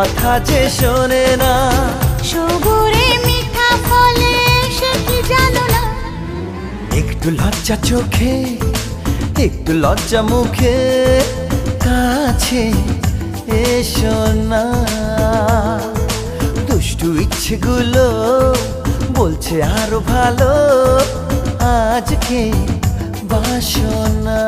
কথা যে শোনে না। সবুরে মিঠা ফলে সে কি জানো না। একটু লজ্জা চোখে একটু লজ্জা মুখে কাছে এসো না। দুষ্টু ইচ্ছেগুলো বলছে আরো ভালো আজকে বাসনা।